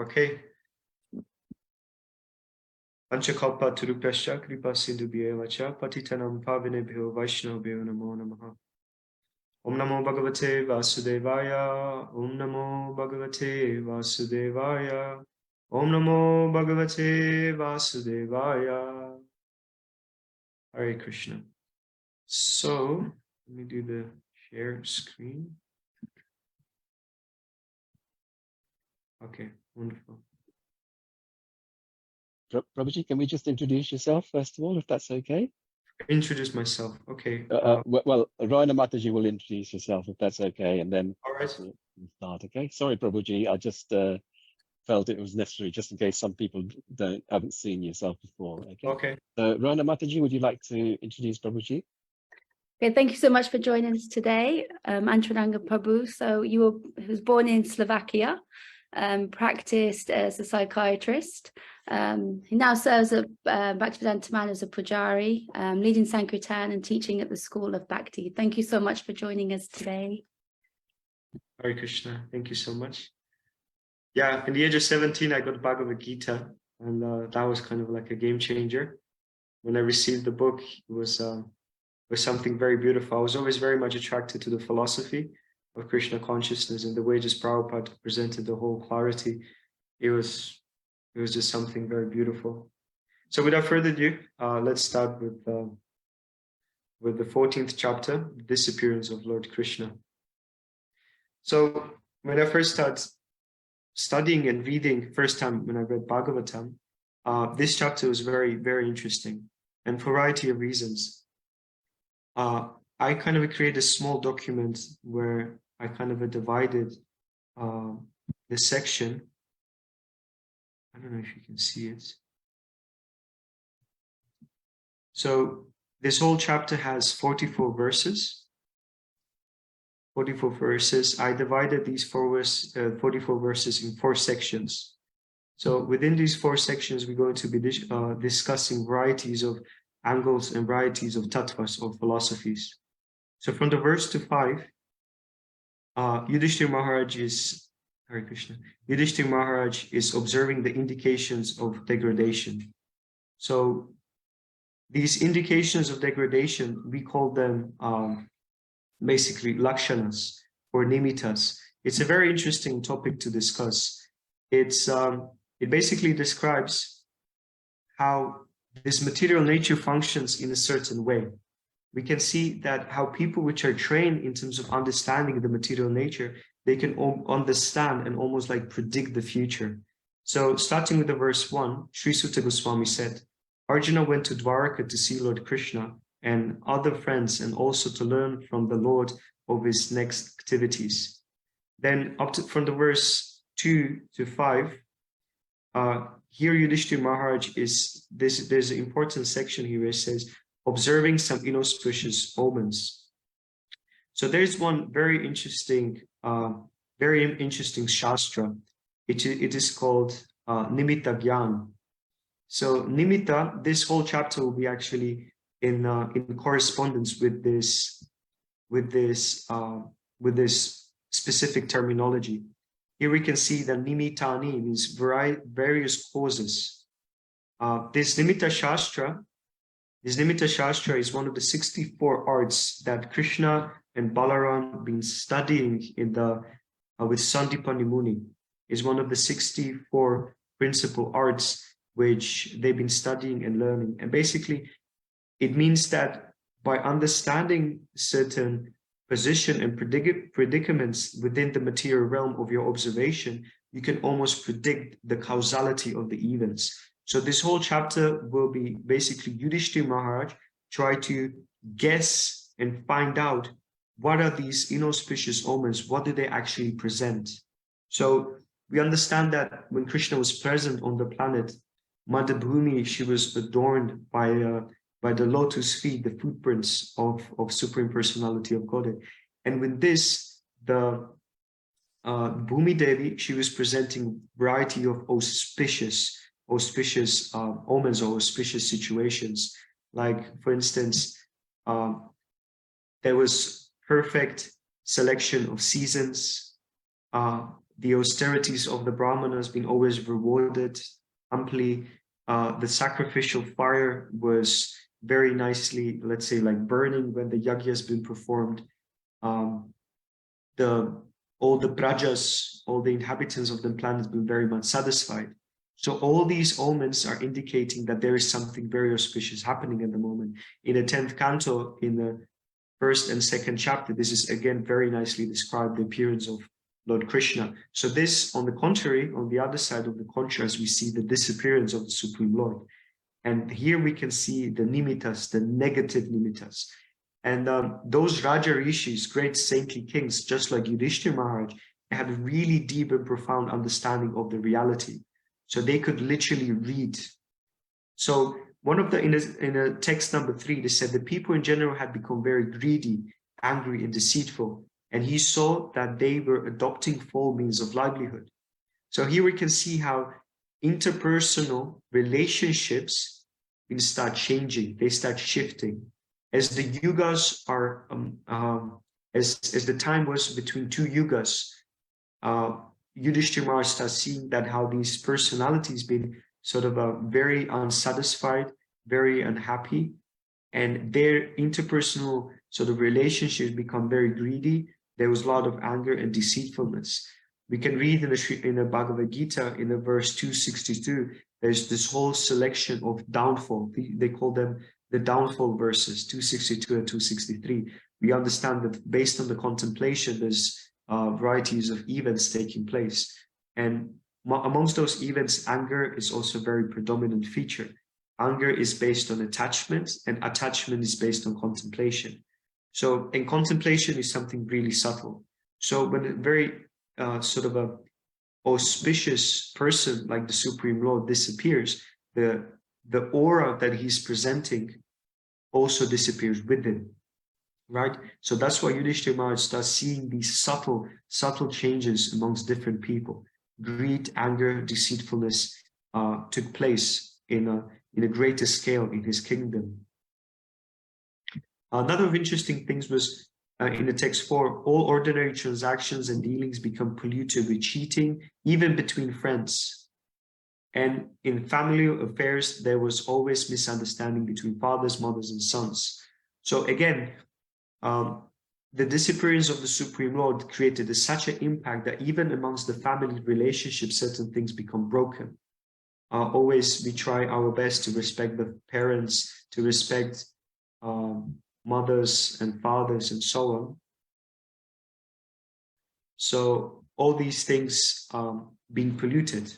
Okay. Panchakalpa Turupascha Kripa Sindhubhyo Vacha Patitanam Pavinebhyo Vaishnavabhyo Namo Namaha. Om Namo Bhagavate Vasudevaya. Om Namo Bhagavate Vasudevaya. Om Namo Bhagavate Vasudevaya. Hare Krishna. So, let me do the share screen. Okay, wonderful. Prabhuji, can we just introduce yourself first of all, if that's okay? Introduce myself. Okay. Well, Raina Mataji will introduce yourself if that's okay, and then all right. we'll start. Okay. Sorry, Prabhuji. I just felt it was necessary, just in case some people haven't seen yourself before. Okay. Okay. Raina Mataji, would you like to introduce Prabhuji? Okay, thank you so much for joining us today, Antaranga Prabhu. So he was born in Slovakia, practiced as a psychiatrist. He now serves at Bhaktivedanta Man as a pujari, leading Sankirtan and teaching at the School of Bhakti. Thank you so much for joining us today. Hare Krishna. Thank you so much. Yeah, in the age of 17, I got Bhagavad Gita, and that was kind of like a game changer. When I received the book, it was something very beautiful. I was always very much attracted to the philosophy of Krishna consciousness and the way just Prabhupada presented the whole clarity. It was just something very beautiful. So without further ado, let's start with the 14th chapter, the disappearance of Lord Krishna. So when I first started studying and reading, first time when I read Bhagavatam, this chapter was very, very interesting, and for a variety of reasons. I kind of created a small document where I kind of divided the section. I don't know if you can see it. So this whole chapter has 44 verses. 44 verses. I divided these 44 verses in 4 sections. So within these 4 sections, we're going to be discussing varieties of angles and varieties of tattvas or philosophies. So from the verse to 5, Yudhishthira Maharaj is Hare Krishna. Yudhishthira Maharaj is observing the indications of degradation. So these indications of degradation, we call them basically lakshanas or nimittas. It's a very interesting topic to discuss. It basically describes how this material nature functions in a certain way. We can see that how people which are trained in terms of understanding the material nature, they can understand and almost like predict the future. So starting with the verse 1, Sri Sutta Goswami said, Arjuna went to Dwaraka to see Lord Krishna and other friends, and also to learn from the Lord of his next activities. Then from the verse 2 to 5, here Yudhishthira Maharaj there's an important section here where it says, observing some inauspicious omens. So there's one very interesting shastra. It is called Nimitta Gyan. So Nimitta, this whole chapter will be actually in correspondence with this specific terminology. Here we can see that Nimittani means various causes. This Nimitta Shastra is one of the 64 arts that Krishna and Balaram been studying with Sandipani Muni. Is one of the 64 principal arts which they've been studying and learning. And basically, it means that by understanding certain position and predicaments within the material realm of your observation, you can almost predict the causality of the events. So this whole chapter will be basically Yudhishthira Maharaj try to guess and find out what are these inauspicious omens, what do they actually present. So we understand that when Krishna was present on the planet, Mother Bhumi, she was adorned by the lotus feet, the footprints of Supreme Personality of Godhead. And with this, the Bhumi Devi, she was presenting variety of auspicious omens or auspicious situations. Like, for instance, there was perfect selection of seasons. the austerities of the Brahmanas being always rewarded amply. The sacrificial fire was very nicely, let's say, like burning when the yajna has been performed. All the prajas, all the inhabitants of the planet have been very much satisfied. So all these omens are indicating that there is something very auspicious happening at the moment. In the 10th canto, in the 1st and 2nd chapter, this is again very nicely described, the appearance of Lord Krishna. So this, on the contrary, on the other side of the contrast, we see the disappearance of the Supreme Lord. And here we can see the nimittas, the negative nimittas. And those Raja Rishis, great saintly kings, just like Yudhishthira Maharaj, had a really deep and profound understanding of the reality. So they could literally read. So one of the, in a text number 3, they said the people in general had become very greedy, angry, and deceitful. And he saw that they were adopting false means of livelihood. So here we can see how interpersonal relationships will start changing, they start shifting. As the yugas are, as the time was between two yugas, Yudhishthira Maharaj starts seeing that how these personalities been sort of very unsatisfied, very unhappy, and their interpersonal sort of relationships become very greedy. There was a lot of anger and deceitfulness. We can read in the Bhagavad Gita, in the verse 262, there's this whole selection of downfall. They call them the downfall verses, 262 and 263. We understand that based on the contemplation, there's varieties of events taking place. And amongst those events, anger is also a very predominant feature. Anger is based on attachment, and attachment is based on contemplation. So, and contemplation is something really subtle. So when a very sort of a auspicious person like the Supreme Lord disappears, the aura that he's presenting also disappears with him, right? So that's why Yudhishthira Maharaj starts seeing these subtle changes amongst different people. Greed, anger, deceitfulness took place in a greater scale in his kingdom. Another of interesting things was in the text 4, all ordinary transactions and dealings become polluted with cheating, even between friends. And in family affairs, there was always misunderstanding between fathers, mothers, and sons. So again, the disappearance of the Supreme Lord created such an impact that even amongst the family relationships, certain things become broken. Always we try our best to respect the parents, to respect mothers and fathers and so on. So all these things being polluted.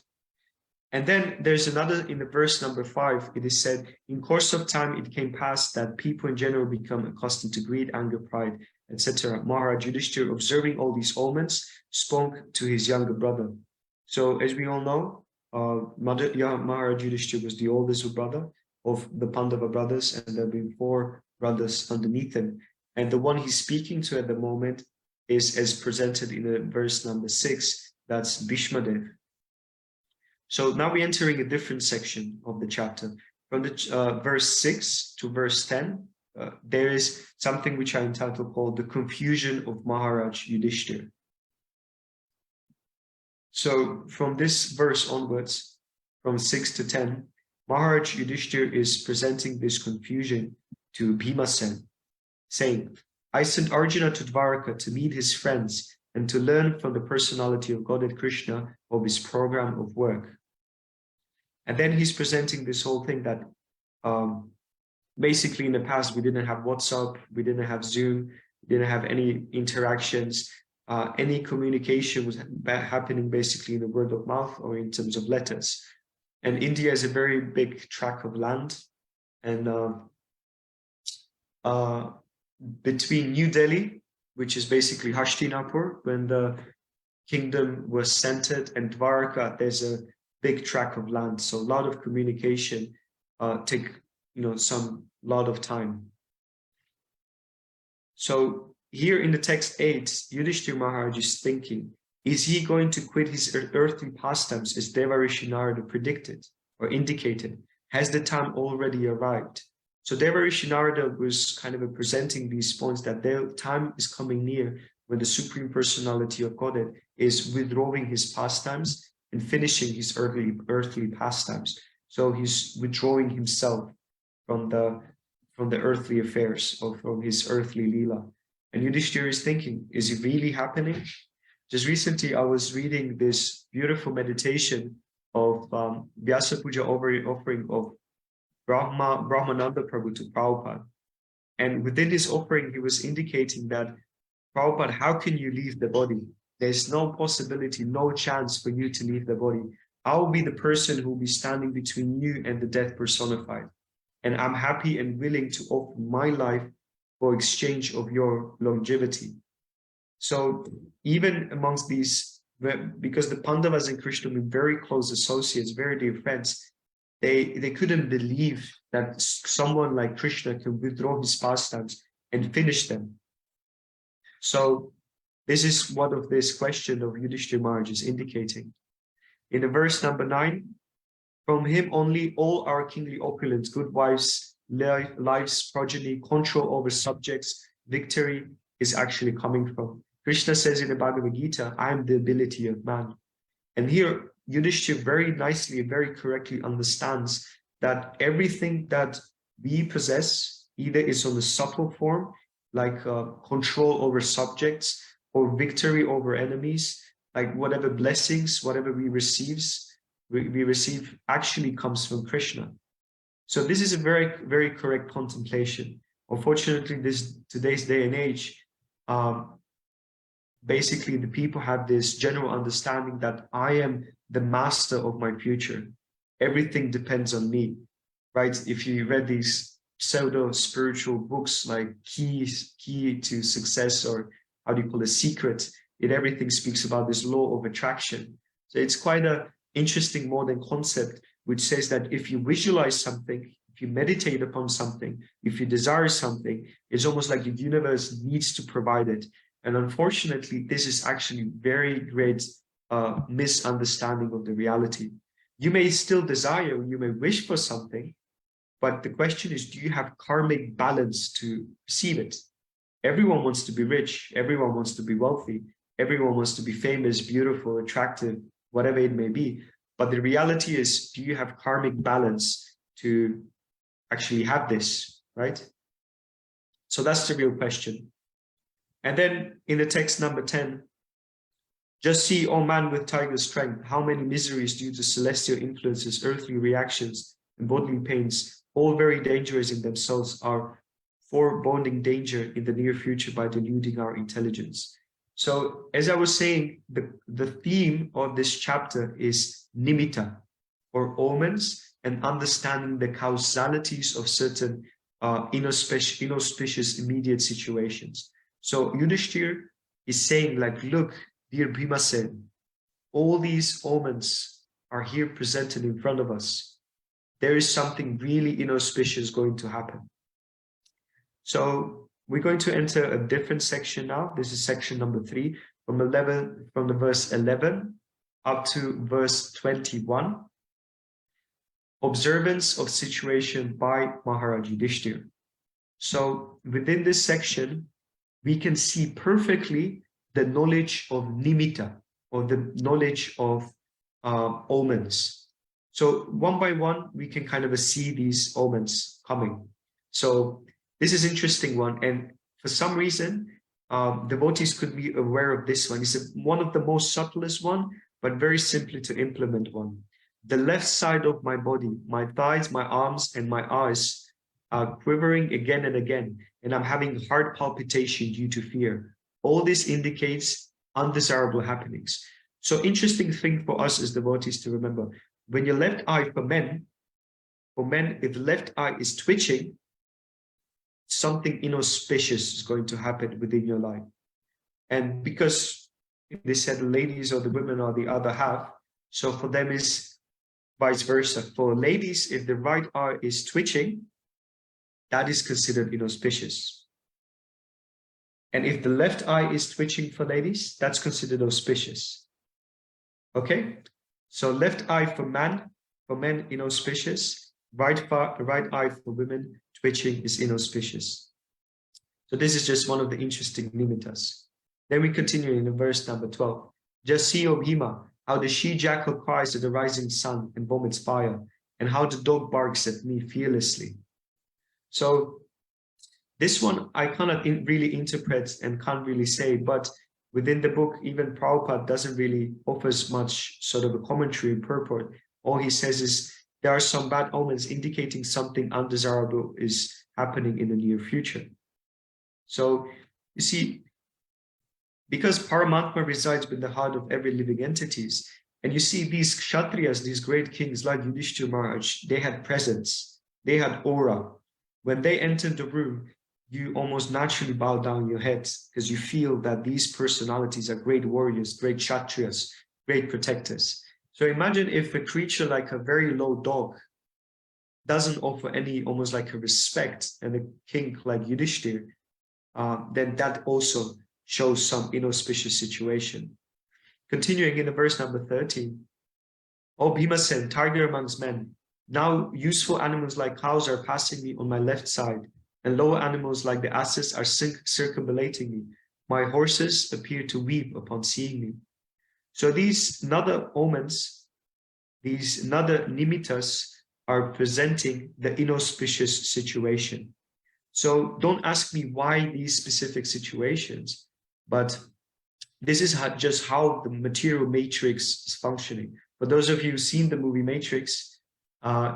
And then there's another, in the verse number 5, it is said, in course of time, it came past that people in general become accustomed to greed, anger, pride, etc. Maharaj Yudhishthira, observing all these omens, spoke to his younger brother. So as we all know, Maharaj Yudhishthira was the oldest brother of the Pandava brothers, and there have been 4 brothers underneath him. And the one he's speaking to at the moment is as presented in the verse number 6, that's Bhishmadev. So now we're entering a different section of the chapter. From the verse 6 to verse 10, there is something which I entitled called the confusion of Maharaj Yudhishthira. So from this verse onwards, from 6 to 10, Maharaj Yudhishthira is presenting this confusion to Bhimasen, saying, I sent Arjuna to Dwarka to meet his friends and to learn from the personality of Godhead Krishna of his program of work. And then he's presenting this whole thing that basically in the past, we didn't have WhatsApp, we didn't have Zoom, we didn't have any interactions, any communication was happening basically in the word of mouth or in terms of letters. And India is a very big tract of land. And between New Delhi, which is basically Hastinapur, when the kingdom was centered, and Dwarka, there's a big tract of land. So a lot of communication take, some lot of time. So here in the text 8, Yudhishthira Maharaj is thinking, is he going to quit his earthly pastimes as Devarishi Narada predicted or indicated? Has the time already arrived? So Devarishi Narada was kind of presenting these points that their time is coming near when the Supreme Personality of Godhead is withdrawing his pastimes and finishing his earthly pastimes. So he's withdrawing himself from the earthly affairs, or from his earthly lila. And Yudhishthira is thinking, is it really happening? Just recently, I was reading this beautiful meditation of Vyasa Puja offering of Brahmananda Prabhu to Prabhupada. And within this offering, he was indicating that, Prabhupada, how can you leave the body? There's no possibility, no chance for you to leave the body. I will be the person who will be standing between you and the death personified. And I'm happy and willing to offer my life for exchange of your longevity. So even amongst these, because the Pandavas and Krishna were very close associates, very dear friends, they couldn't believe that someone like Krishna can withdraw his pastimes and finish them. So this is what of this question of Yudhishthira Maharaj is indicating. In the verse number 9, from him only all our kingly opulence, good wives, lives, progeny, control over subjects, victory is actually coming from. Krishna says in the Bhagavad Gita, I am the ability of man. And here, Yudhishthira very nicely and very correctly understands that everything that we possess either is on the subtle form, like control over subjects, or victory over enemies, like whatever blessings, whatever we receive actually comes from Krishna. So this is a very, very correct contemplation. Unfortunately, today's day and age, basically the people have this general understanding that I am the master of my future. Everything depends on me, right? If you read these pseudo-spiritual books like Key to Success, or how do you call it, Secret, everything speaks about this law of attraction. So it's quite an interesting modern concept, which says that if you visualize something, if you meditate upon something, if you desire something, it's almost like the universe needs to provide it. And unfortunately, this is actually very great misunderstanding of the reality. You may still desire, you may wish for something, but the question is, do you have karmic balance to receive it? Everyone wants to be rich, everyone wants to be wealthy, everyone wants to be famous, beautiful, attractive, whatever it may be. But the reality is, do you have karmic balance to actually have this, right? So that's the real question. And then in the text number 10, just see, O man with tiger strength, how many miseries due to celestial influences, earthly reactions, and bodily pains, all very dangerous in themselves, are foreboding danger in the near future by deluding our intelligence. So as I was saying, the theme of this chapter is nimitta, or omens, and understanding the causalities of certain inauspicious immediate situations. So Yudhishthira is saying, like, look, dear Bhimasen, all these omens are here presented in front of us. There is something really inauspicious going to happen. So we're going to enter a different section now. This is section number 3, from the verse 11 up to verse 21. Observance of situation by Maharaj Yudhishthira. So within this section, we can see perfectly the knowledge of nimitta, or the knowledge of omens. So one by one, we can kind of see these omens coming. So this is an interesting one. And for some reason, devotees could be aware of this one. It's one of the most subtlest one, but very simply to implement one. The left side of my body, my thighs, my arms, and my eyes are quivering again and again, and I'm having heart palpitation due to fear. All this indicates undesirable happenings. So interesting thing for us as devotees to remember, when your left eye, for men, if the left eye is twitching, something inauspicious is going to happen within your life. And because they said the ladies or the women are the other half, so for them is vice versa. For ladies, if the right eye is twitching, that is considered inauspicious. And if the left eye is twitching for ladies, that's considered auspicious. Okay? So left eye for men inauspicious, right eye for women twitching is inauspicious. So this is just one of the interesting nimittas. Then we continue in verse number 12. Just see, O Bhima, how the she-jackal cries at the rising sun and vomits fire, and how the dog barks at me fearlessly. So this one I cannot really interpret and can't really say, but within the book, even Prabhupada doesn't really offers much sort of a commentary and purport. All he says is there are some bad omens indicating something undesirable is happening in the near future. So you see, because Paramatma resides within the heart of every living entities, and you see these Kshatriyas, these great kings like Yudhishthira Maharaj, they had presence, they had aura. When they entered the room, you almost naturally bow down your heads because you feel that these personalities are great warriors, great Kshatriyas, great protectors. So imagine if a creature like a very low dog doesn't offer any, almost like a respect, and a king like Yudhishthira, then that also shows some inauspicious situation. Continuing in the verse number 13, O Bhimasen, tiger amongst men, now useful animals like cows are passing me on my left side, and lower animals like the asses are circumambulating me. My horses appear to weep upon seeing me. So these Nada omens, these Nada nimittas are presenting the inauspicious situation. So don't ask me why these specific situations, but this is just how the material matrix is functioning. For those of you who've seen the movie Matrix,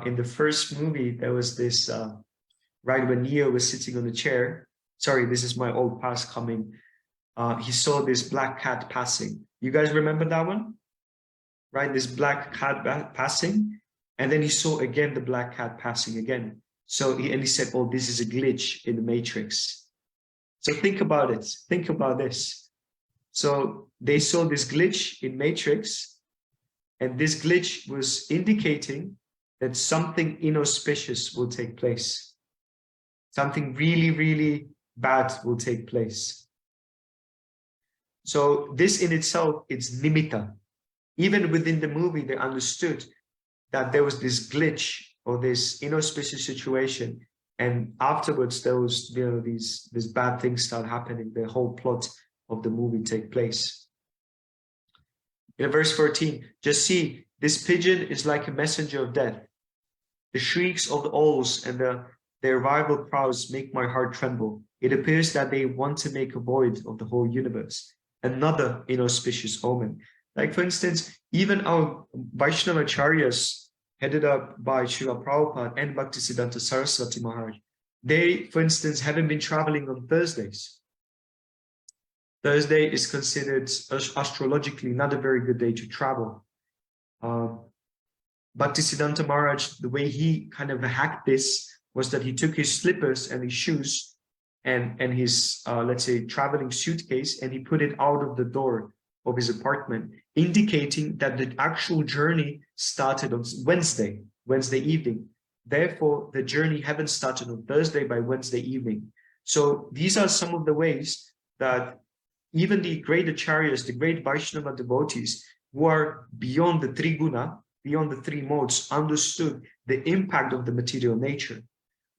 in the first movie, there was this, right when Neo was sitting on the chair, sorry, this is my old past coming, he saw this black cat passing. You guys remember that one? Right, this black cat passing, and then he saw again the black cat passing again. So he said, oh, this is a glitch in the matrix. So think about it, think about this. So they saw this glitch in matrix, and this glitch was indicating that something inauspicious will take place. Something really, really bad will take place. So this in itself, it's nimitta. Even within the movie, they understood that there was this glitch or this inauspicious situation, and afterwards there was, you know, these bad things start happening. The whole plot of the movie take place. In verse 14, just see, this pigeon is like a messenger of death. The shrieks of the owls and their rival crowds make my heart tremble. It appears that they want to make a void of the whole universe. Another inauspicious omen. Like, for instance, even our Vaishnava Acharyas, headed up by Srila Prabhupada and Bhaktisiddhanta Saraswati Maharaj, they, for instance, haven't been traveling on Thursdays. Thursday is considered astrologically not a very good day to travel. Bhaktisiddhanta Maharaj, the way he kind of hacked this was that he took his slippers and his shoes and his, let's say, traveling suitcase, and he put it out of the door of his apartment, indicating that the actual journey started on Wednesday evening. Therefore, the journey hadn't started on Thursday by Wednesday evening. So these are some of the ways that even the great acharyas, the great Vaishnava devotees who are beyond the triguna, beyond the three modes, understood the impact of the material nature.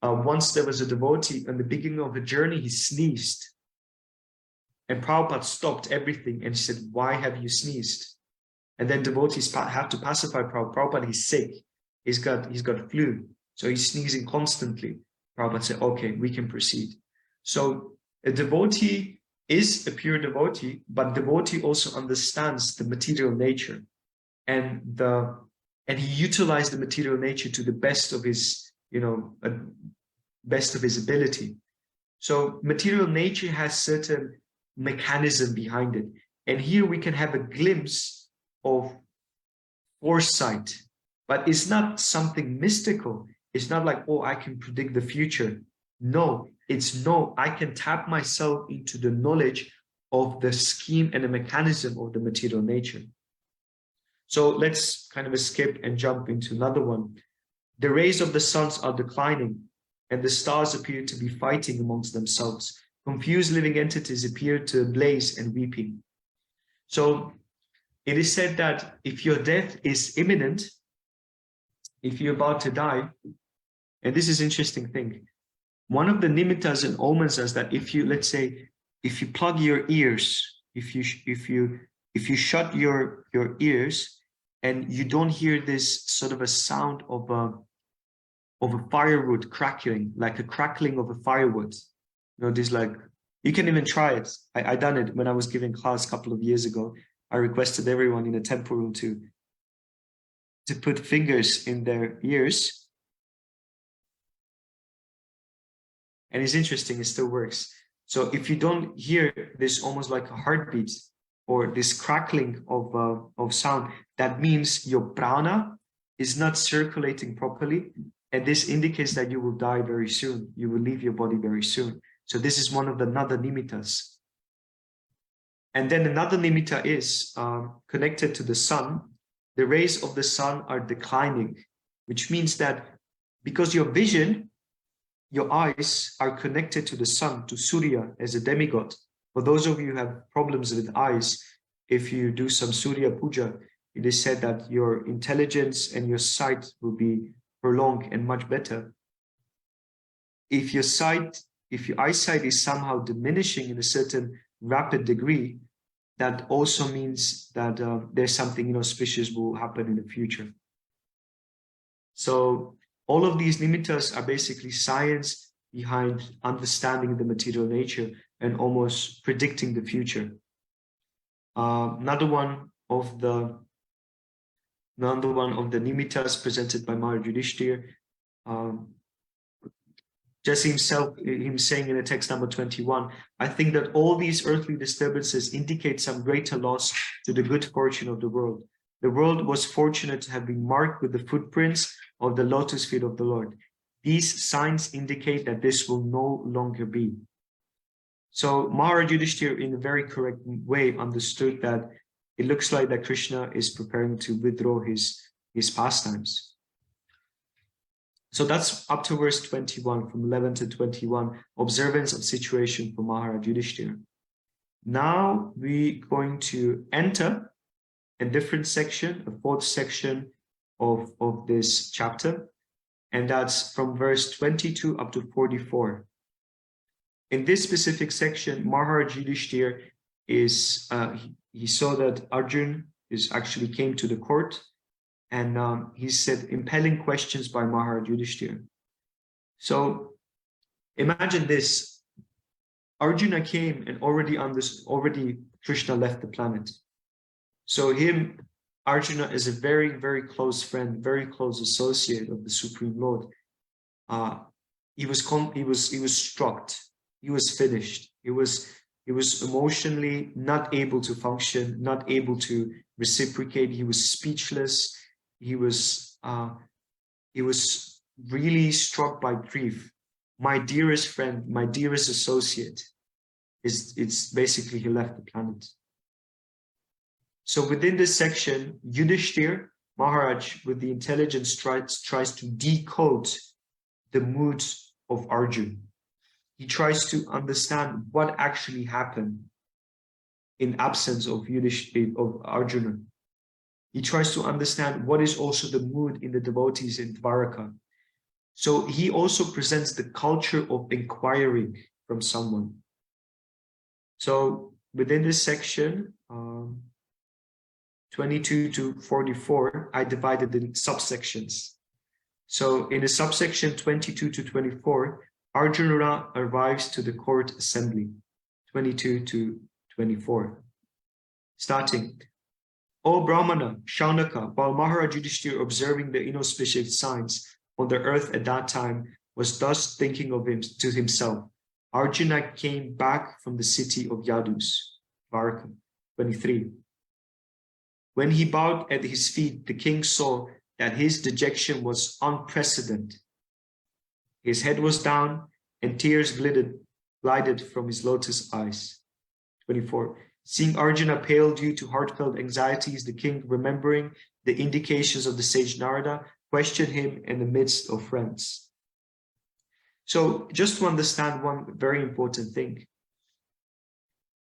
Once there was a devotee in the beginning of the journey, he sneezed. And Prabhupada stopped everything and said, why have you sneezed? And then devotees have to pacify Prabhupada. Prabhupada, he's sick. He's got flu. So he's sneezing constantly. Prabhupada said, okay, we can proceed. So a devotee is a pure devotee, but devotee also understands the material nature. And he utilized the material nature to the best of his, best of his ability. So material nature has certain mechanism behind it. And here we can have a glimpse of foresight, but it's not something mystical. It's not like, oh, I can predict the future. No, I can tap myself into the knowledge of the scheme and the mechanism of the material nature. So let's kind of skip and jump into another one. The rays of the suns are declining, and the stars appear to be fighting amongst themselves. Confused living entities appear to blaze and weeping. So it is said that if your death is imminent, if you're about to die, and this is an interesting thing, one of the nimittas and omens is that if you, let's say, if you plug your ears if you shut your ears and you don't hear this sort of a sound of a firewood crackling, like a crackling of a firewood, this like, you can even try it. I done it when I was giving class a couple of years ago. I requested everyone in the temple room to put fingers in their ears. And it's interesting, it still works. So if you don't hear this almost like a heartbeat or this crackling of sound, that means your prana is not circulating properly. And this indicates that you will die very soon. You will leave your body very soon. So this is one of the nada nimittas. And then another nimitta is connected to the sun. The rays of the sun are declining, which means that because your vision, your eyes are connected to the sun, to Surya as a demigod. For those of you who have problems with eyes, if you do some Surya puja, it is said that your intelligence and your sight will be prolonged and much better. If your eyesight is somehow diminishing in a certain rapid degree, that also means that there's something inauspicious will happen in the future. So all of these nimittas are basically science behind understanding the material nature and almost predicting the future. Another one of the nimittas presented by Maharaj Yudhishthira, just him saying in the text number 21, I think that all these earthly disturbances indicate some greater loss to the good fortune of the world. The world was fortunate to have been marked with the footprints of the lotus feet of the Lord. These signs indicate that this will no longer be. So Maharaj Yudhishthira, in a very correct way, understood that it looks like that Krishna is preparing to withdraw his pastimes. So that's up to verse 21, from 11 to 21, observance of situation for Maharaj Yudhishthira. Now we're going to enter a different section, a fourth section of this chapter, and that's from verse 22 up to 44. In this specific section, Maharaj Yudhishthira is, he saw that Arjuna actually came to the court, and he said impelling questions by Maharaj Yudhishthira. So imagine this: Arjuna came and already Krishna left the planet. So Arjuna is a very, very close friend, very close associate of the Supreme Lord. He was struck. He was finished. He was emotionally not able to function, not able to reciprocate. He was speechless. He was really struck by grief. My dearest friend, my dearest associate, it's basically he left the planet. So within this section, Yudhishthira Maharaj, with the intelligence, tries to decode the mood of Arjuna. He tries to understand what actually happened in absence of Arjuna. He tries to understand what is also the mood in the devotees in Dwaraka. So he also presents the culture of inquiring from someone. So within this section, 22 to 44, I divided in subsections. So in the subsection 22 to 24, Arjuna arrives to the court assembly, 22 to 24. Starting, O Brahmana, Shaunaka, while Maharaj Yudhishthira, observing the inauspicious signs on the earth at that time, was thus thinking of him to himself, Arjuna came back from the city of Yadus, Dwaraka, 23. When he bowed at his feet, the king saw that his dejection was unprecedented. His head was down, and tears glided from his lotus eyes. 24. Seeing Arjuna pale due to heartfelt anxieties, the king, remembering the indications of the sage Narada, questioned him in the midst of friends. So just to understand one very important thing,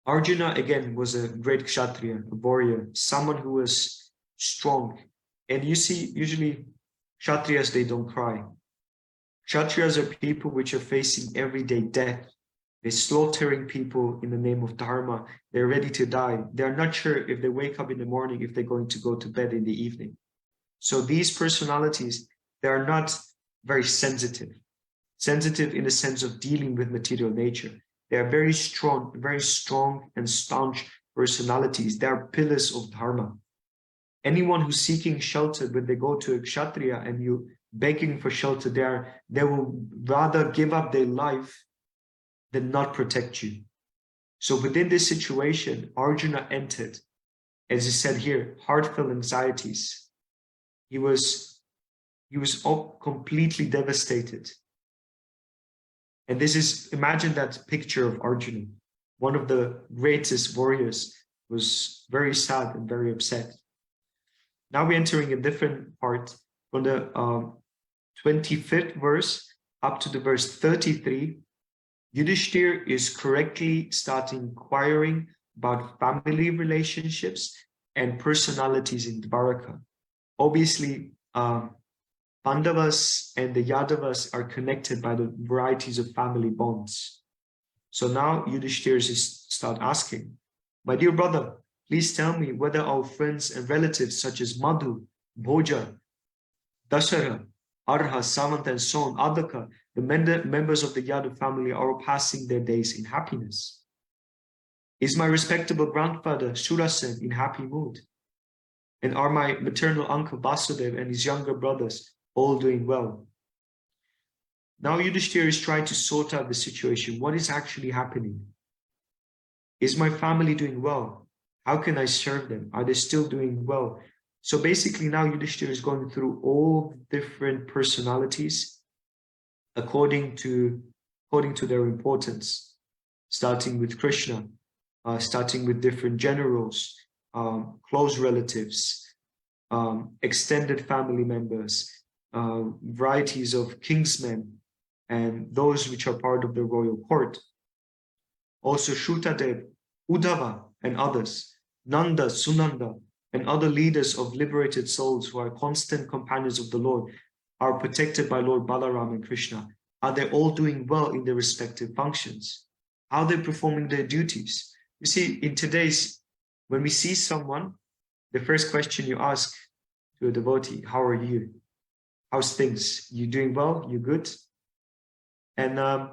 Arjuna, again, was a great kshatriya, a warrior, someone who was strong. And you see, usually kshatriyas, they don't cry. Kshatriyas are people which are facing everyday death. They're slaughtering people in the name of Dharma. They're ready to die. They're not sure if they wake up in the morning, if they're going to go to bed in the evening. So these personalities, they are not very sensitive. Sensitive in the sense of dealing with material nature. They are very strong and staunch personalities. They are pillars of Dharma. Anyone who's seeking shelter, when they go to a Kshatriya and you begging for shelter, they will rather give up their life than not protect you. So within this situation, Arjuna entered, as he said here, heartfelt anxieties. He was all completely devastated. And this is, imagine that picture of Arjuna, one of the greatest warriors, was very sad and very upset. Now we're entering a different part from the 25th verse up to the verse 33. Yudhishthir is correctly starting inquiring about family relationships and personalities in Dwaraka. Obviously, Pandavas and the Yadavas are connected by the varieties of family bonds. So now Yudhishthir is start asking, my dear brother, please tell me whether our friends and relatives such as Madhu, Bhoja, Dashara, Arha, Samanta, and so on, Adaka, the members of the Yadav family are all passing their days in happiness. Is my respectable grandfather Shurasen in happy mood? And are my maternal uncle Vasudev and his younger brothers all doing well? Now Yudhishthira is trying to sort out the situation. What is actually happening? Is my family doing well? How can I serve them? Are they still doing well? So basically now Yudhishthira is going through all different personalities according to their importance, starting with Krishna, starting with different generals, close relatives, extended family members, varieties of kingsmen, and those which are part of the royal court. Also Shrutadev, Uddhava, and others, Nanda, Sunanda, and other leaders of liberated souls who are constant companions of the Lord, are protected by Lord Balaram and Krishna. Are they all doing well in their respective functions? How are they performing their duties? You see, in today's, when we see someone, the first question you ask to a devotee, how are you? How's things? You doing well? You good? And I'm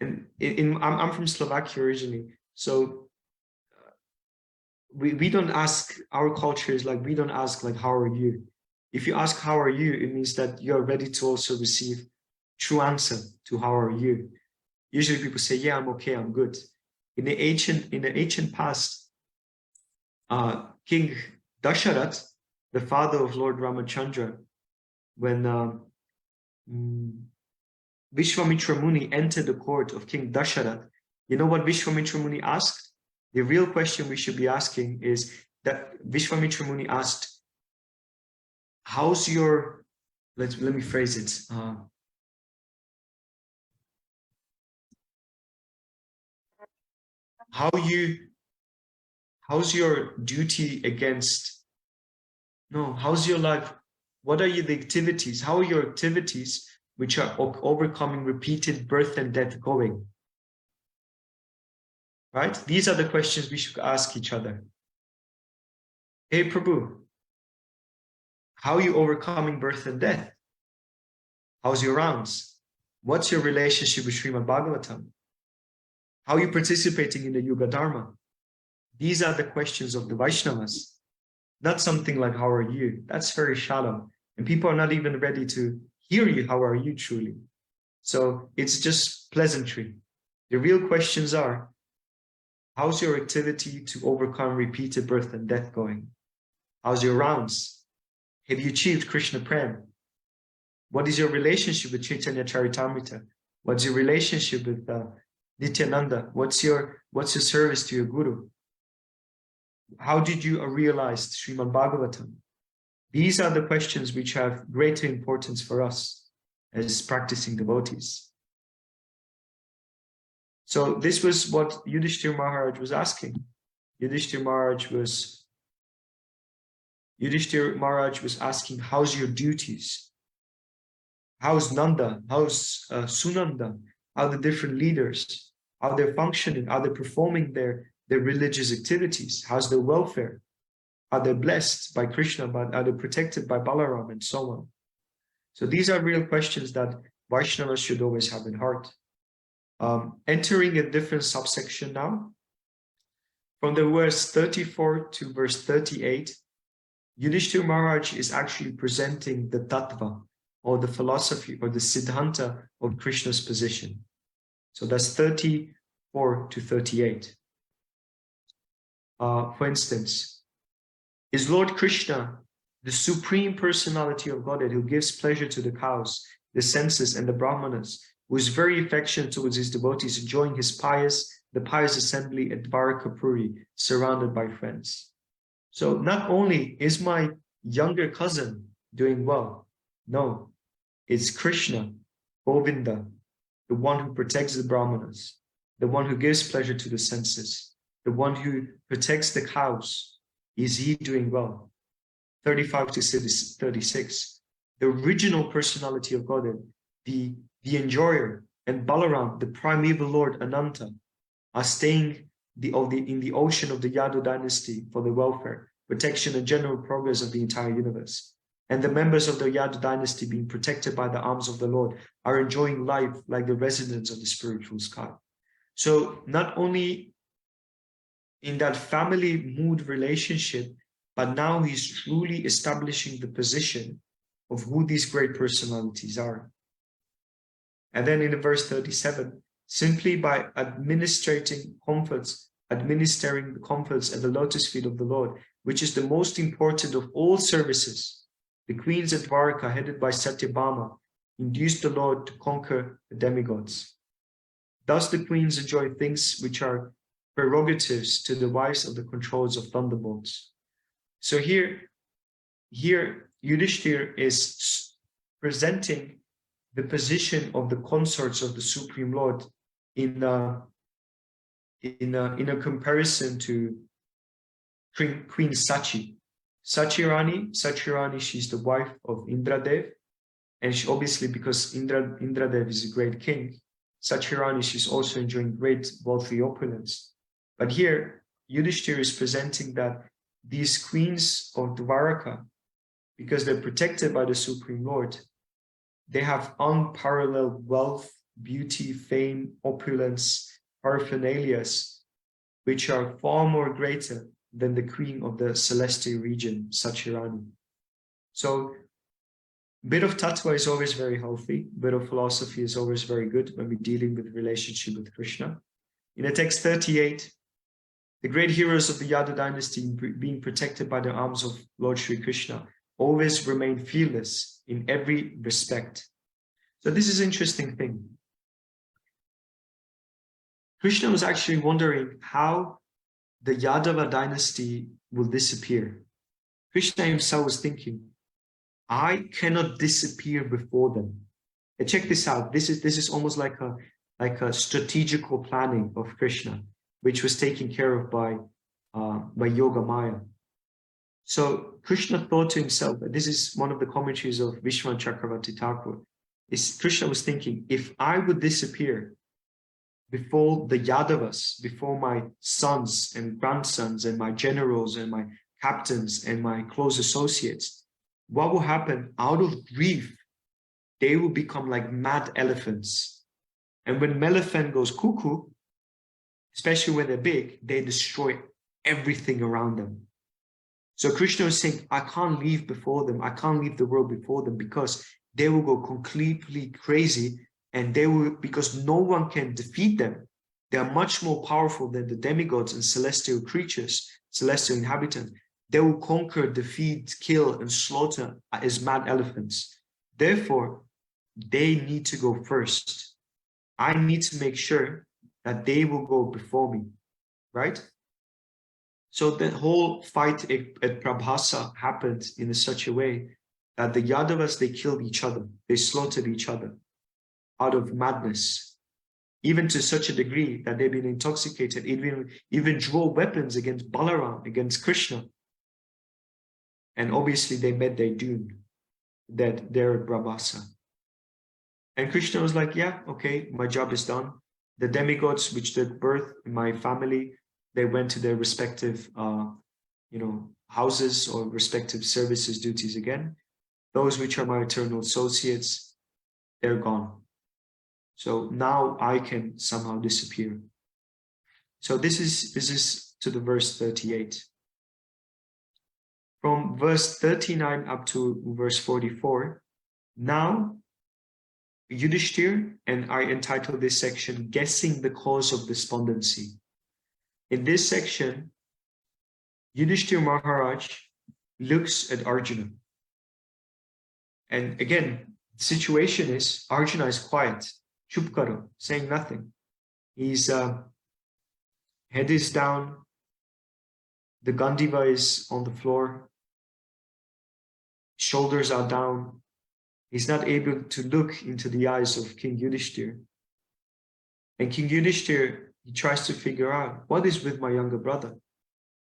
from Slovakia originally, so we don't ask, our culture is like, we don't ask like, how are you? If you ask how are you, it means that you're ready to also receive true answer to how are you. Usually people say, yeah, I'm okay, I'm good. In the ancient past, King Dasharat, the father of Lord Ramachandra, when Vishwamitra Muni entered the court of King Dasharat, you know what Vishwamitra Muni asked? The real question we should be asking is that Vishwamitra Muni asked, how's your, let me phrase it. How's your duty against, no, how's your life? What are the activities? How are your activities which are overcoming repeated birth and death going? Right? These are the questions we should ask each other. Hey, Prabhu, how are you overcoming birth and death? How's your rounds? What's your relationship with Srimad Bhagavatam? How are you participating in the Yuga Dharma? These are the questions of the Vaishnavas. Not something like, how are you? That's very shallow. And people are not even ready to hear you, how are you truly? So it's just pleasantry. The real questions are, how's your activity to overcome repeated birth and death going? How's your rounds? Have you achieved Krishna Prem? What is your relationship with Chaitanya Charitamrita? What's your relationship with Nityananda? What's your service to your Guru? How did you realize Srimad Bhagavatam? These are the questions which have greater importance for us as practicing devotees. So this was what Yudhishthira Maharaj was asking. Yudhishthira Maharaj was asking, how's your duties? How's Nanda? How's Sunanda? How are the different leaders? How they're functioning? Are they performing their religious activities? How's their welfare? Are they blessed by Krishna? But are they protected by Balaram and so on? So these are real questions that Vaishnavas should always have in heart. Entering a different subsection now. From the verse 34 to verse 38, Yudhishthira Maharaj is actually presenting the tattva, or the philosophy, or the siddhanta of Krishna's position. So that's 34 to 38. For instance, is Lord Krishna the supreme personality of Godhead who gives pleasure to the cows, the senses, and the brahmanas, who is very affectionate towards his devotees, enjoying the pious assembly at Dvarakapuri, surrounded by friends. So not only is my younger cousin doing well, no, it's Krishna, Govinda, the one who protects the brahmanas, the one who gives pleasure to the senses, the one who protects the cows. Is he doing well? 35 to 36. The original personality of Godhead, the enjoyer, and Balaram, the primeval Lord Ananta, are staying in the ocean of the Yadu dynasty for the welfare, protection, and general progress of the entire universe. And the members of the Yadu dynasty, being protected by the arms of the Lord, are enjoying life like the residents of the spiritual sky. So not only in that family mood relationship, but now he's truly establishing the position of who these great personalities are. And then in verse 37, simply by administering the comforts at the lotus feet of the Lord, which is the most important of all services, the queens at Dwarka, headed by Satyabhama, induced the Lord to conquer the demigods. Thus the queens enjoy things which are prerogatives to the wives of the controllers of thunderbolts. So here Yudhishthira is presenting the position of the consorts of the Supreme Lord in a comparison to Queen Sachi. Sachi, she's the wife of Indradev, and she obviously, because Indradev is a great king, Sachi, she's also enjoying great wealthy opulence. But here Yudhishthira is presenting that these queens of Dwaraka, because they're protected by the Supreme Lord, they have unparalleled wealth, beauty, fame, opulence, paraphernalias, which are far more greater than the queen of the celestial region, Sachi. So a bit of tattva is always very healthy, a bit of philosophy is always very good when we're dealing with relationship with Krishna. In the text 38, the great heroes of the Yadu dynasty, being protected by the arms of Lord Sri Krishna, always remain fearless in every respect. So this is an interesting thing. Krishna was actually wondering how the Yadava dynasty will disappear. Krishna himself was thinking, I cannot disappear before them. And check this out. This is almost like a strategical planning of Krishna, which was taken care of by Yoga Maya. So Krishna thought to himself, this is one of the commentaries of Vishwan Chakravarti Thakur, Krishna was thinking, if I would disappear before the Yadavas, before my sons and grandsons and my generals and my captains and my close associates, what will happen? Out of grief, they will become like mad elephants. And when an elephant goes cuckoo, especially when they're big, they destroy everything around them. So Krishna is saying, I can't leave before them. I can't leave the world before them, because they will go completely crazy, and they will, because no one can defeat them. They are much more powerful than the demigods and celestial creatures, celestial inhabitants. They will conquer, defeat, kill, and slaughter as mad elephants. Therefore, they need to go first. I need to make sure that they will go before me, right? So the whole fight at Prabhasa happened in such a way that the Yadavas, they killed each other. They slaughtered each other out of madness, even to such a degree that they've been intoxicated, even draw weapons against Balaram, against Krishna. And obviously they met their doom, that they're at Prabhasa. And Krishna was like, yeah, okay, my job is done. the demigods which took birth in my family, they went to their respective, houses or respective services, duties again. Those which are my eternal associates, they're gone. So now I can somehow disappear. So this is to the verse 38. From verse 39 up to verse 44, now Yudhishthir, and I entitled this section, Guessing the Cause of Despondency. In this section, Yudhishthir Maharaj looks at Arjuna. And again, the situation is Arjuna is quiet, chup karo, saying nothing. His head is down, the Gandiva is on the floor, shoulders are down. He's not able to look into the eyes of King Yudhishthir. And King Yudhishthir, he tries to figure out, what is with my younger brother?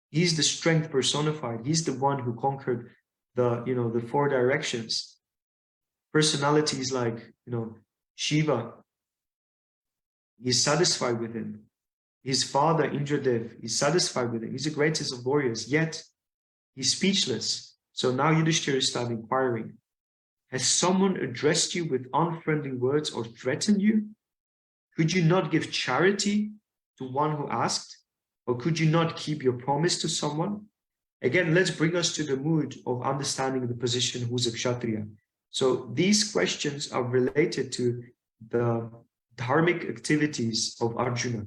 He's the strength personified. He's the one who conquered the four directions. Personalities like, Shiva, he's satisfied with him. His father, Indradev, is satisfied with him. He's the greatest of warriors, yet he's speechless. So now Yudhishthira starts inquiring, has someone addressed you with unfriendly words or threatened you? Could you not give charity to one who asked? Or could you not keep your promise to someone? Again, let's bring us to the mood of understanding the position who's a Kshatriya. So these questions are related to the dharmic activities of Arjuna,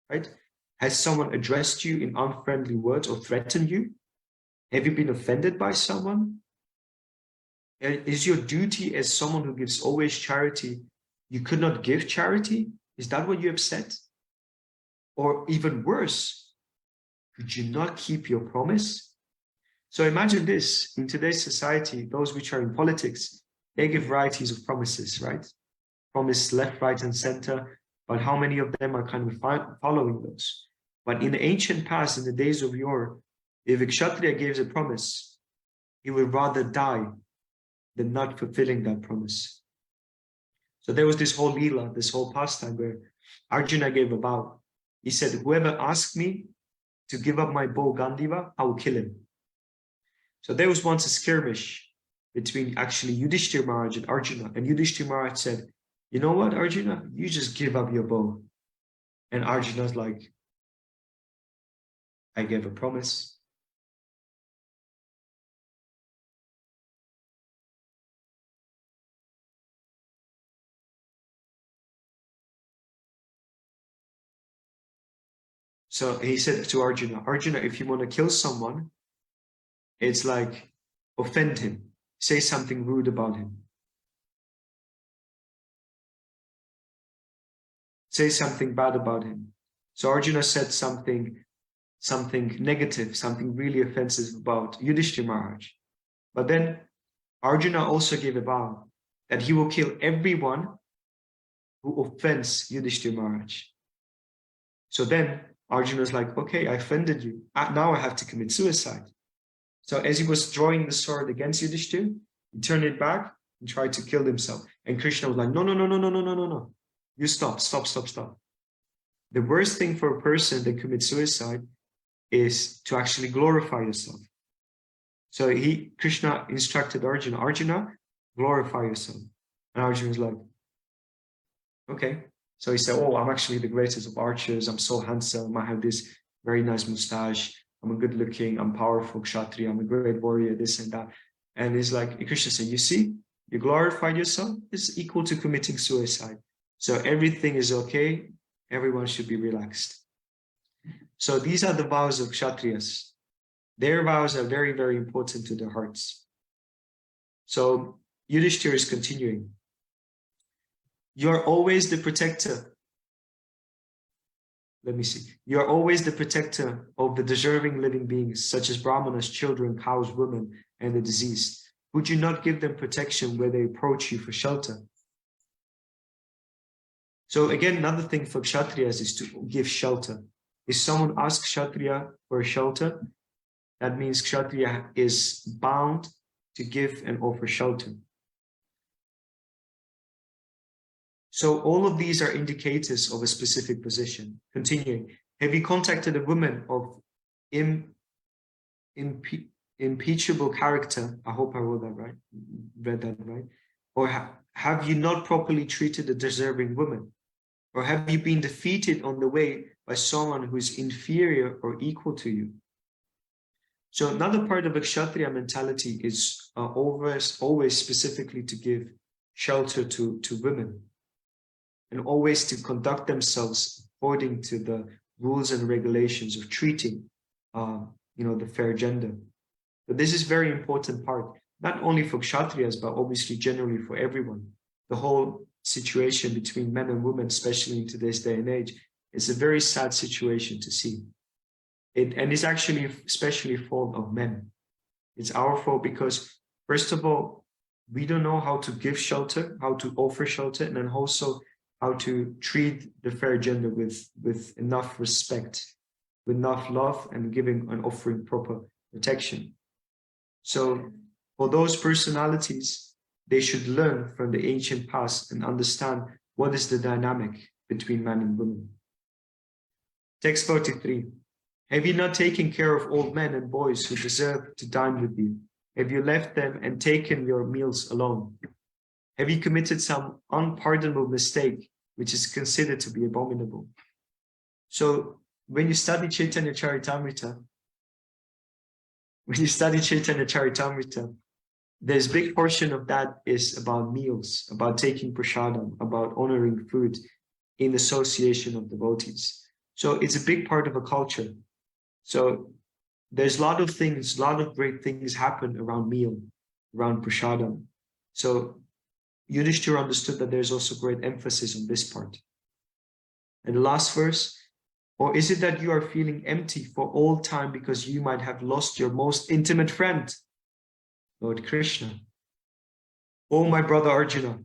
right? Has someone addressed you in unfriendly words or threatened you? Have you been offended by someone? Is your duty as someone who gives always charity, you could not give charity? Is that what you have said? Or even worse, could you not keep your promise? So imagine this, in today's society, those which are in politics, they give varieties of promises, right? Promise left, right, and center, but how many of them are kind of following those? But in the ancient past, in the days of yore, if a Kshatriya gives a promise, he would rather die than not fulfilling that promise. So there was this whole Leela, this whole pastime where Arjuna gave a vow. He said, whoever asks me to give up my bow Gandiva, I will kill him. So there was once a skirmish between actually Yudhishthir Maharaj and Arjuna. And Yudhishthir Maharaj said, you know what, Arjuna, you just give up your bow. And Arjuna's like, I gave a promise. So he said to Arjuna, Arjuna, if you want to kill someone, it's like offend him, say something rude about him. Say something bad about him. So Arjuna said something negative, something really offensive about Yudhishthira Maharaj. But then Arjuna also gave a vow that he will kill everyone who offends Yudhishthira Maharaj. So then Arjuna was like, okay, I offended you. Now I have to commit suicide. So as he was drawing the sword against Yudhishthira, he turned it back and tried to kill himself. And Krishna was like, no. You stop. The worst thing for a person that commits suicide is to actually glorify yourself. So Krishna instructed Arjuna, glorify yourself. And Arjuna was like, okay. So he said, oh, I'm actually the greatest of archers. I'm so handsome. I have this very nice mustache. I'm a good looking, I'm powerful Kshatriya. I'm a great warrior, this and that. And he's like, Krishna said, you see, you glorified yourself is equal to committing suicide. So everything is okay. Everyone should be relaxed. So these are the vows of Kshatriyas. Their vows are very, very important to their hearts. So Yudhishthira is continuing. You're always the protector. Let me see. You're always the protector of the deserving living beings, such as brahmanas, children, cows, women, and the diseased. Would you not give them protection where they approach you for shelter? So again, another thing for Kshatriyas is to give shelter. If someone asks Kshatriya for shelter, that means Kshatriya is bound to give and offer shelter. So all of these are indicators of a specific position. Continuing, have you contacted a woman of impeachable character? I hope I read that right. Or have you not properly treated a deserving woman? Or have you been defeated on the way by someone who is inferior or equal to you? So another part of a Kshatriya mentality is always specifically to give shelter to women, and always to conduct themselves according to the rules and regulations of treating, the fair gender. But this is very important part, not only for Kshatriyas, but obviously generally for everyone. The whole situation between men and women, especially in today's day and age, is a very sad situation to see. And it's actually especially a fault of men. It's our fault because, first of all, we don't know how to give shelter, how to offer shelter, and then also how to treat the fair gender with enough respect, with enough love, and giving and offering proper protection. So for those personalities, they should learn from the ancient past and understand what is the dynamic between man and woman. Text 43. Have you not taken care of old men and boys who deserve to dine with you? Have you left them and taken your meals alone? Have you committed some unpardonable mistake, which is considered to be abominable? So when you study Chaitanya Charitamrita, there's a big portion of that is about meals, about taking prasadam, about honoring food in association of devotees. So it's a big part of a culture. So there's a lot of things, a lot of great things happen around meal, around prasadam. So Yudhishthira understood that there's also great emphasis on this part. And the last verse, or is it that you are feeling empty for all time because you might have lost your most intimate friend, Lord Krishna? Oh, my brother Arjuna,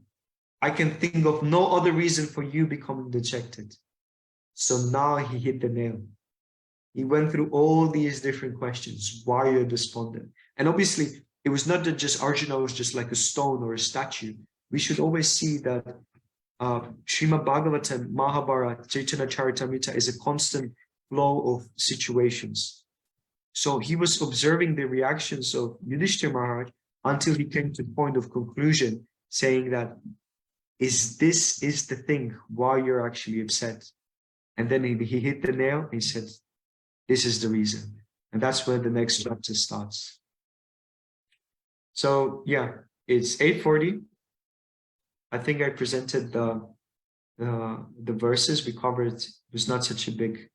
I can think of no other reason for you becoming dejected. So now he hit the nail. He went through all these different questions. Why are you despondent? And obviously, it was not that just Arjuna was just like a stone or a statue. We should always see that Srimad Bhagavatam, Mahabharata, Chaitanya Charitamrita is a constant flow of situations. So he was observing the reactions of Yudhishthira Maharaj until he came to the point of conclusion, saying that, this is the thing why you're actually upset? And then he hit the nail and he said, this is the reason. And that's where the next chapter starts. So yeah, it's 8:40. I think I presented the verses we covered. It was not such a big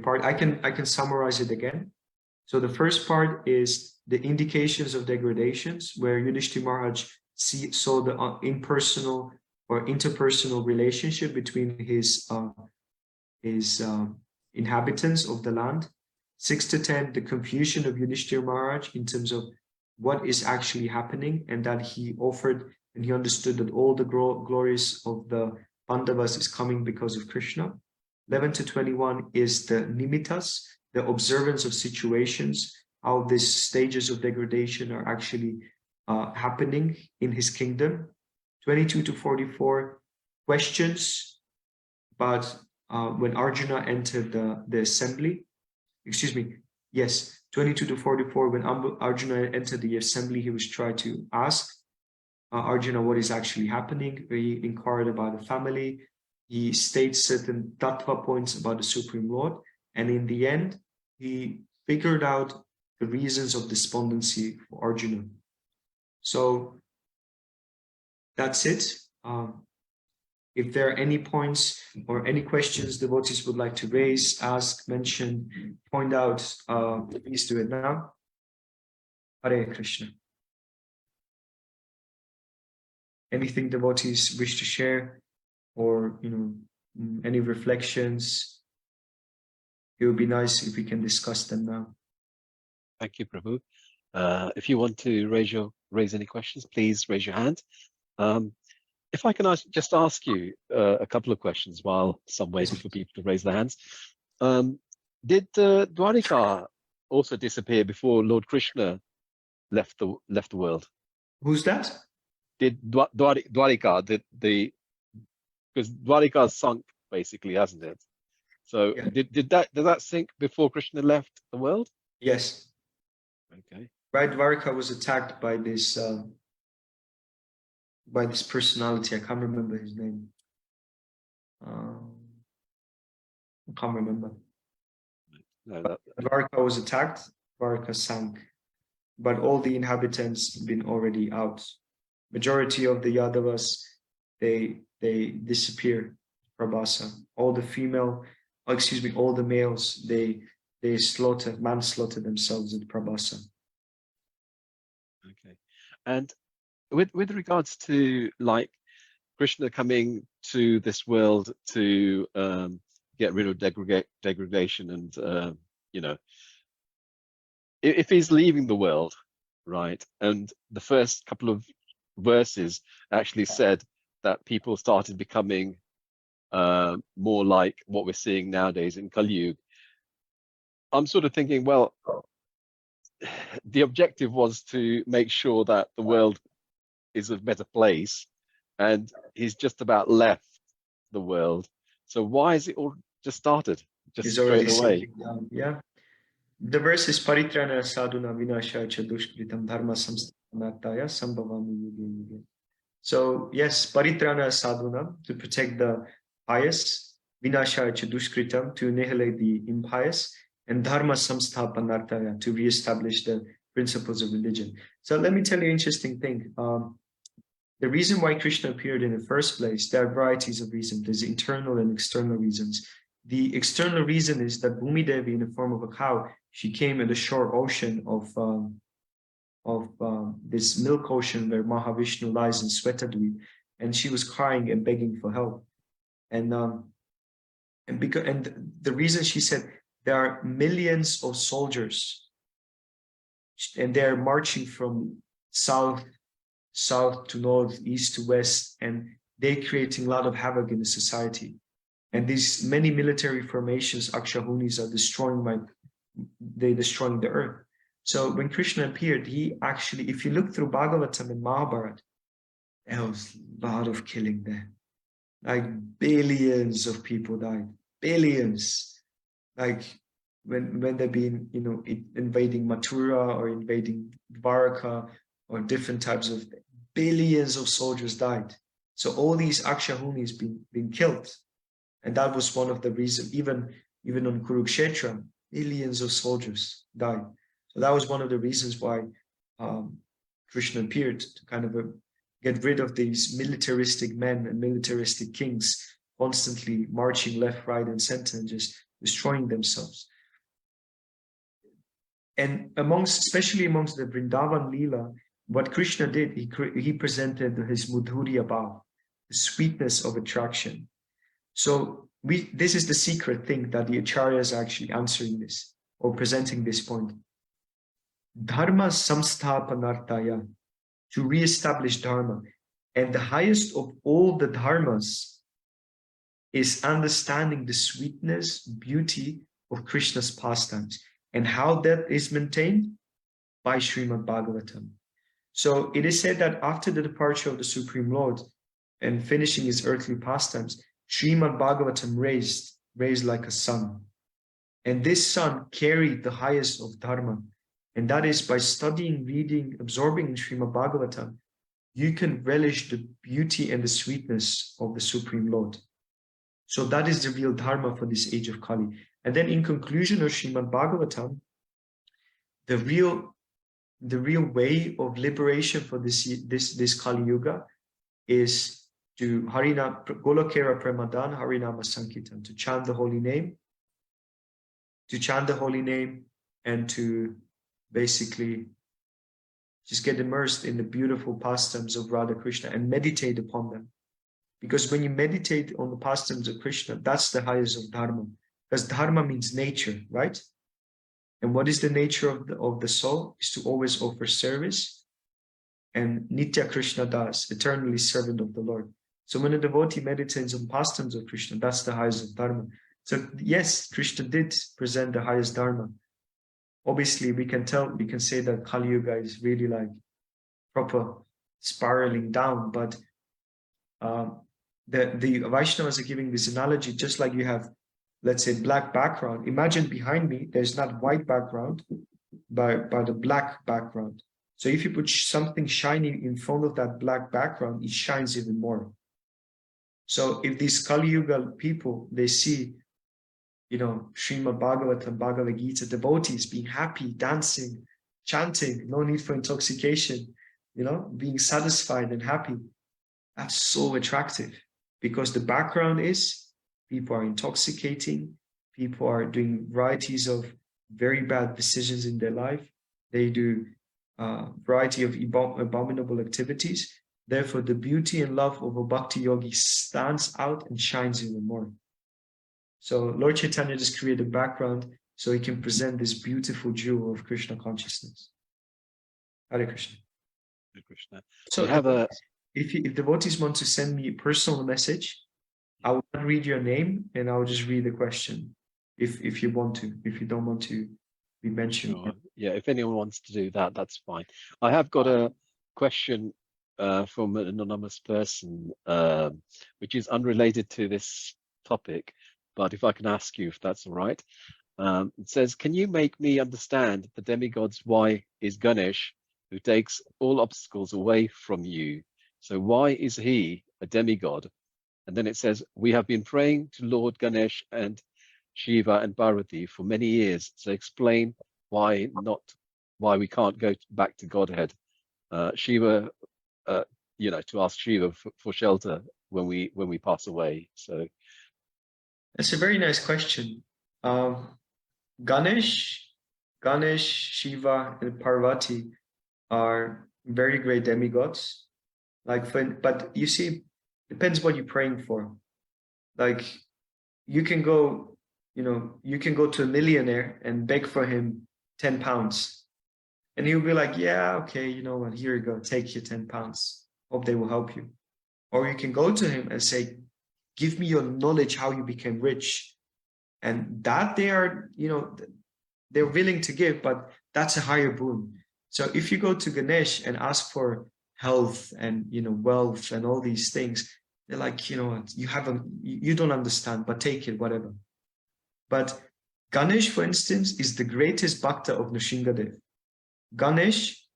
part. I can summarize it again. So the first part is the indications of degradations, where Yudhishthira Maharaj saw the impersonal or interpersonal relationship between his inhabitants of the land. 6 to 10, the confusion of Yudhishthira Maharaj in terms of what is actually happening, and that he offered and he understood that all the glories of the Pandavas is coming because of Krishna. 11 to 21 is the nimittas, the observance of situations, how these stages of degradation are actually happening in his kingdom. 22 to 44, questions about when Arjuna entered the assembly. 22 to 44, when Arjuna entered the assembly, he was trying to ask Arjuna what is actually happening. He inquired about the family. He states certain tattva points about the Supreme Lord. And in the end, he figured out the reasons of despondency for Arjuna. So that's it. If there are any points or any questions devotees would like to raise, ask, mention, point out, please do it now. Hare Krishna. Anything devotees wish to share, or any reflections? It would be nice if we can discuss them now. Thank you, Prabhu. If you want to raise any questions, please raise your hand. If I can just ask you a couple of questions while some waiting for people to raise their hands. Did Dwarika also disappear before Lord Krishna left the world? Who's that? Did Dwarika, because Dwarika's sunk basically, hasn't it? So Yeah. did that sink before Krishna left the world? Yes. Okay. Right, Dwarka was attacked by this personality. I can't remember his name. I can't remember. No, But Dwarka was attacked. Dwarka sank, but all the inhabitants have been already out. Majority of the Yadavas, they disappear. Prabhasa. All the males, they manslaughter themselves at Prabhasa. okay. And with regards to like Krishna coming to this world to get rid of degradation and you know, if he's leaving the world, right, and the first couple of verses actually said that people started becoming more like what we're seeing nowadays in Kali Yuga, I'm sort of thinking, well, the objective was to make sure that the world is a better place, and he's just about left the world. So why is it all just started just He's straight already away? sinking down. Yeah. The verse is Paritrana sadhuna vinashaya cha dushkritam dharma samsthanataya sambhavami yuge yuge. So yes, Paritrana sadhuna, to protect the pious, vinashaya cha dushkritam, to annihilate the impious, and dharma samsthapanartaya, to reestablish the principles of religion. So let me tell you an interesting thing. The reason why Krishna appeared in the first place, there are varieties of reasons. There's internal and external reasons. The external reason is that Bhumi Devi, in the form of a cow, she came in the shore ocean of this milk ocean where Mahavishnu lies in Svetadweep, and she was crying and begging for help. And the reason she said there are millions of soldiers, and they're marching from south to north, east to west, and they're creating a lot of havoc in the society. And these many military formations, Akshahunis, are destroying the earth. So when Krishna appeared, he actually, if you look through Bhagavatam and Mahabharata, there was a lot of killing there. Like billions of people died. Billions. Like when they've been, invading Mathura or invading Dwarka or different types of, billions of soldiers died. So all these Akshahunis been killed. And that was one of the reasons, even on Kurukshetra, millions of soldiers died. So that was one of the reasons why Krishna appeared, to kind of get rid of these militaristic men and militaristic kings constantly marching left, right, and center and just destroying themselves. And especially amongst the Vrindavan Leela, what Krishna did, he presented his Mudhurya Bhav, the sweetness of attraction. So this is the secret thing that the Acharyas are actually answering this or presenting this point. Dharma samsthapanartaya, to reestablish dharma. And the highest of all the dharmas is understanding the sweetness, beauty of Krishna's pastimes. And how that is maintained? By Srimad Bhagavatam. So it is said that after the departure of the Supreme Lord and finishing his earthly pastimes, Srimad Bhagavatam raised like a sun. And this sun carried the highest of dharma. And that is by studying, reading, absorbing in Srimad Bhagavatam, you can relish the beauty and the sweetness of the Supreme Lord. So that is the real dharma for this age of Kali. And then in conclusion of Srimad Bhagavatam, the real way of liberation for this Kali Yuga is to Golokera Premadan Harinama Sankirtan, to chant the holy name, and to basically just get immersed in the beautiful pastimes of Radha Krishna and meditate upon them. Because when you meditate on the pastimes of Krishna, that's the highest of dharma. Because dharma means nature, right? And what is the nature of the soul? Is to always offer service. And Nitya Krishna Das, eternally servant of the Lord. So when a devotee meditates on pastimes of Krishna, that's the highest of dharma. So yes, Krishna did present the highest dharma. Obviously, we can say that Kali Yuga is really like proper spiraling down, but the Vaishnavas are giving this analogy, just like you have, let's say, black background. Imagine behind me, there's not white background, but a black background. So if you put something shiny in front of that black background, it shines even more. So if these Kali Yuga people, they see, Srimad Bhagavatam, Bhagavad Gita, devotees being happy, dancing, chanting, no need for intoxication, being satisfied and happy. That's so attractive, because the background is people are intoxicating, people are doing varieties of very bad decisions in their life. They do a variety of abominable activities. Therefore, the beauty and love of a bhakti yogi stands out and shines even more. So Lord Chaitanya just created a background so he can present this beautiful jewel of Krishna consciousness. Hare Krishna. Hare Krishna. So we have if devotees want to send me a personal message, I will not read your name and I will just read the question if you want to. If you don't want to be mentioned. Sure. Yeah, if anyone wants to do that, that's fine. I have got a question from an anonymous person, which is unrelated to this topic, but if I can ask you if that's all right. It says, can you make me understand the demigod's why is Ganesh, who takes all obstacles away from you? So why is he a demigod? And then it says, we have been praying to Lord Ganesh and Shiva and Parvati for many years to explain why we can't go back to Godhead. Shiva, to ask Shiva for shelter when we pass away. So that's a very nice question. Ganesh, Shiva, and Parvati are very great demigods. But you see, depends what you're praying for. Like, you can go to a millionaire and beg for him 10 pounds. And he'll be like, yeah, okay, you know what, here you go, take your 10 pounds. Hope they will help you. Or you can go to him and say, give me your knowledge how you became rich. And that they're willing to give, but that's a higher boon. So if you go to Ganesh and ask for health and wealth and all these things, they're like, you know what, you don't understand, but take it, whatever. But Ganesh, for instance, is the greatest bhakta of Nrsingadev. Ganesh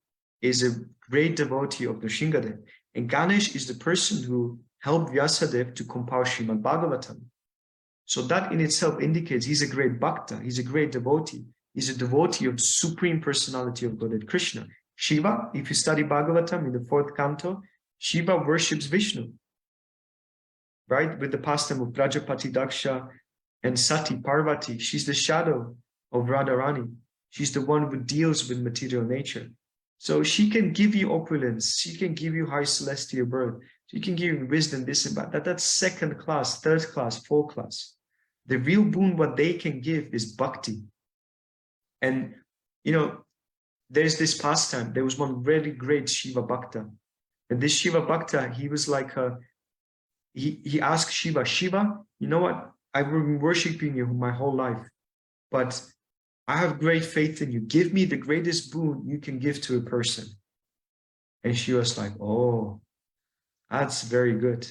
is a great devotee of Nrsingadev. And Ganesh is the person who helped Vyasadeva to compile Srimad Bhagavatam. So that in itself indicates he's a great bhakta, he's a great devotee. He's a devotee of the Supreme Personality of Godhead, Krishna. Shiva, if you study Bhagavatam in the 4th canto, Shiva worships Vishnu, right? With the pastime of Prajapati Daksha and Sati, Parvati. She's the shadow of Radharani. She's the one who deals with material nature. So she can give you opulence. She can give you high celestial birth. She can give you wisdom, this and that. That's 2nd class, 3rd class, 4th class. The real boon, what they can give is bhakti. And, there's this pastime. There was one really great Shiva Bhakta. And this Shiva Bhakta, he was like, he asked Shiva, you know what? I've been worshiping you my whole life, but I have great faith in you. Give me the greatest boon you can give to a person. And Shiva was like, oh, that's very good.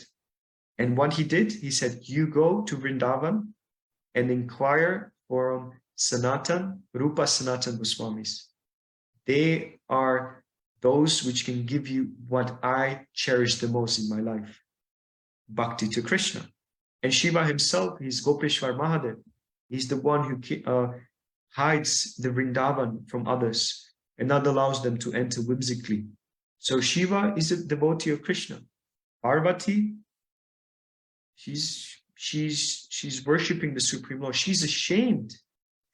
And what he did, he said, you go to Vrindavan and inquire for Rupa Sanatan Goswamis. They are those which can give you what I cherish the most in my life, bhakti to Krishna. And Shiva himself, he's Gopeshwar Mahadev. He's the one who hides the Vrindavan from others and not allows them to enter whimsically. So Shiva is a devotee of Krishna. Parvati, she's worshipping the Supreme Lord. She's ashamed.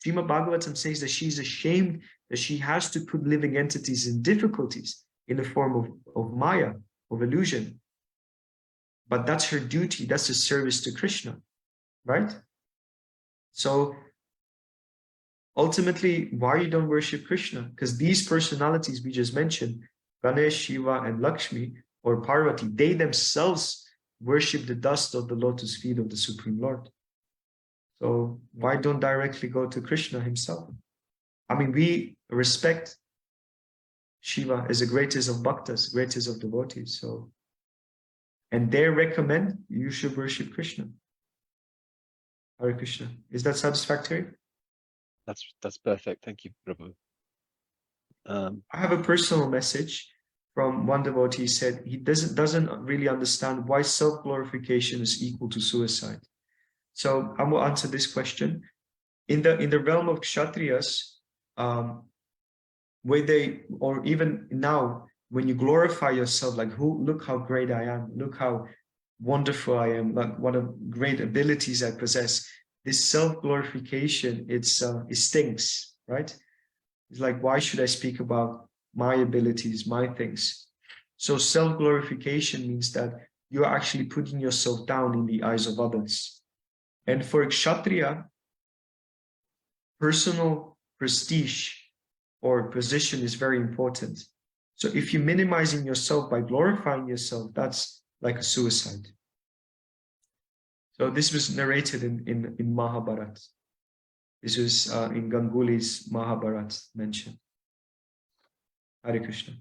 Srimad Bhagavatam says that she's ashamed that she has to put living entities in difficulties in the form of Maya, of illusion. But that's her duty. That's a service to Krishna, right? So ultimately, why you don't worship Krishna? Because these personalities we just mentioned, Ganesh, Shiva, and Lakshmi, or Parvati, they themselves worship the dust of the lotus feet of the Supreme Lord. So why don't directly go to Krishna himself? I mean, we respect Shiva as the greatest of bhaktas, greatest of devotees. So and they recommend you should worship Krishna. Hare Krishna. Is that satisfactory? That's perfect. Thank you, Prabhu. I have a personal message from one devotee. He said he doesn't really understand why self-glorification is equal to suicide. So I will answer this question. In the realm of Kshatriyas, where they, or even now, when you glorify yourself, like, look how great I am, look how wonderful I am, like what a great abilities I possess. This self-glorification, it stinks, right? It's like, why should I speak about my abilities, my things? So self-glorification means that you're actually putting yourself down in the eyes of others. And for Kshatriya, personal prestige or position is very important. So if you're minimizing yourself by glorifying yourself, that's like a suicide. So this was narrated in Mahabharata. This was in Ganguly's Mahabharata mentioned. Hare Krishna.